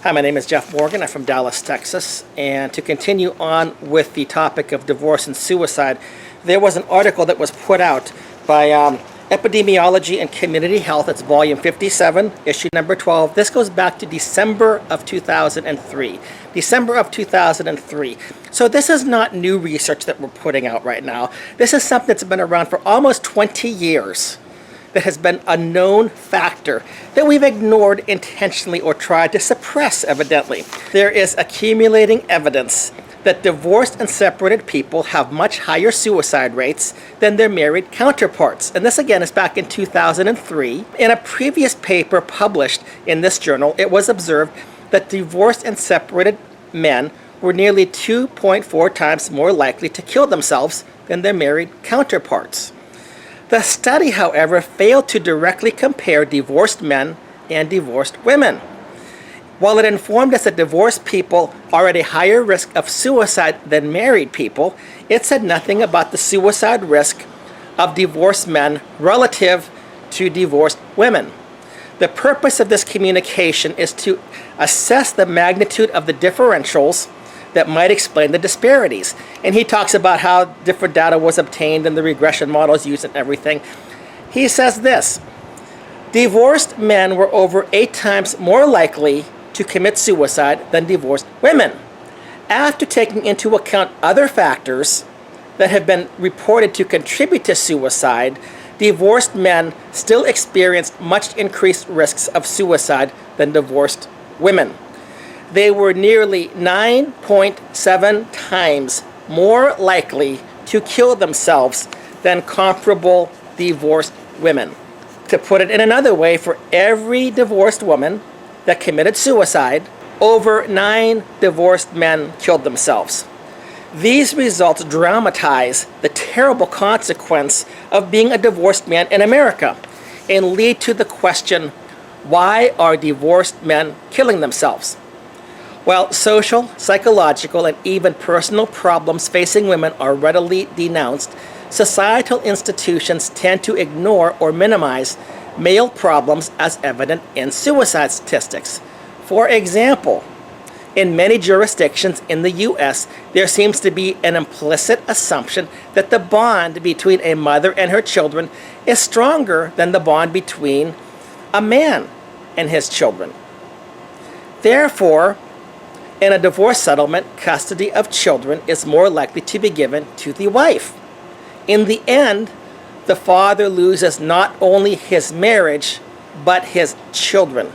Hi, my name is Jeff Morgan. I'm from Dallas, Texas. And to continue on with the topic of divorce and suicide, there was an article that was put out by Epidemiology and Community Health. It's volume 57, issue number 12. This goes back to December of 2003. December of 2003. So this is not new research that we're putting out right now. This is something that's been around for almost 20 years. That has been a known factor that we've ignored intentionally or tried to suppress, evidently. There is accumulating evidence that divorced and separated people have much higher suicide rates than their married counterparts. And this again is back in 2003. In a previous paper published in this journal, it was observed that divorced and separated men were nearly 2.4 times more likely to kill themselves than their married counterparts. The study, however, failed to directly compare divorced men and divorced women. While it informed us that divorced people are at a higher risk of suicide than married people, it said nothing about the suicide risk of divorced men relative to divorced women. The purpose of this communication is to assess the magnitude of the differentials that might explain the disparities. And he talks about how different data was obtained and the regression models used and everything. He says this: divorced men were over 8 times more likely to commit suicide than divorced women. After taking into account other factors that have been reported to contribute to suicide, divorced men still experienced much increased risks of suicide than divorced women. They were nearly 9.7 times more likely to kill themselves than comparable divorced women. To put it in another way, for every divorced woman that committed suicide, over 9 divorced men killed themselves. These results dramatize the terrible consequence of being a divorced man in America and lead to the question, why are divorced men killing themselves? While social, psychological, and even personal problems facing women are readily denounced, societal institutions tend to ignore or minimize male problems as evident in suicide statistics. For example, in many jurisdictions in the U.S., there seems to be an implicit assumption that the bond between a mother and her children is stronger than the bond between a man and his children. Therefore, in a divorce settlement, custody of children is more likely to be given to the wife. In the end, the father loses not only his marriage, but his children.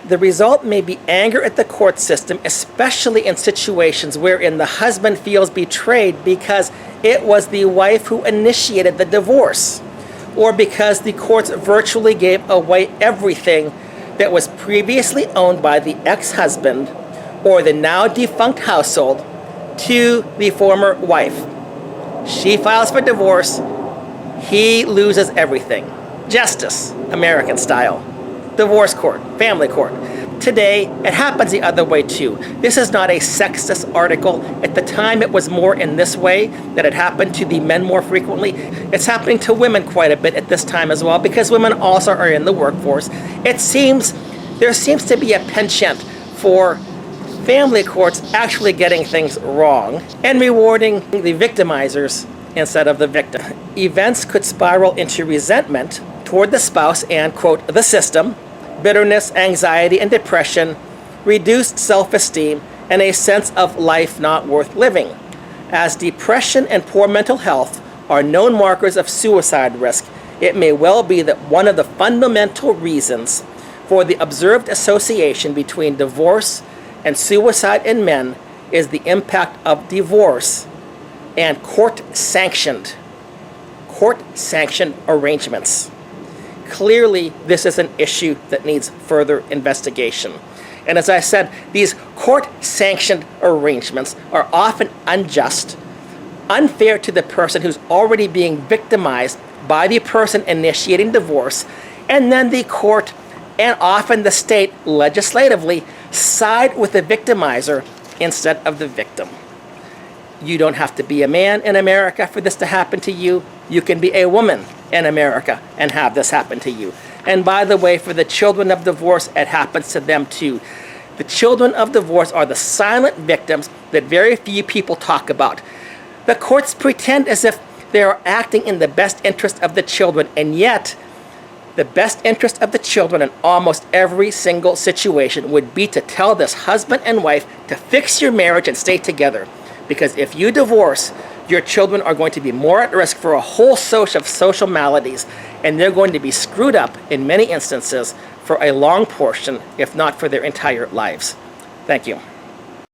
The result may be anger at the court system, especially in situations wherein the husband feels betrayed because it was the wife who initiated the divorce, or because the courts virtually gave away everything that was previously owned by the ex-husband or the now defunct household to the former wife. She files for divorce, he loses everything. Justice, American style. Divorce court, family court. Today, it happens the other way too. This is not a sexist article. At the time, it was more in this way, that it happened to the men more frequently. It's happening to women quite a bit at this time as well, because women also are in the workforce. There seems to be a penchant for family courts actually getting things wrong and rewarding the victimizers instead of the victim. Events could spiral into resentment toward the spouse and, quote, the system, bitterness, anxiety, and depression, reduced self-esteem, and a sense of life not worth living. As depression and poor mental health are known markers of suicide risk, it may well be that one of the fundamental reasons for the observed association between divorce and suicide in men is the impact of divorce and court-sanctioned arrangements. Clearly, this is an issue that needs further investigation. And as I said, these court-sanctioned arrangements are often unjust, unfair to the person who's already being victimized by the person initiating divorce, and then the court and often the state legislatively side with the victimizer instead of the victim. You don't have to be a man in America for this to happen to you. You can be a woman in America and have this happen to you. And by the way, for the children of divorce, it happens to them too. The children of divorce are the silent victims that very few people talk about. The courts pretend as if they are acting in the best interest of the children, and yet the best interest of the children in almost every single situation would be to tell this husband and wife to fix your marriage and stay together. Because if you divorce, your children are going to be more at risk for a whole host of social maladies, and they're going to be screwed up in many instances for a long portion, if not for their entire lives. Thank you.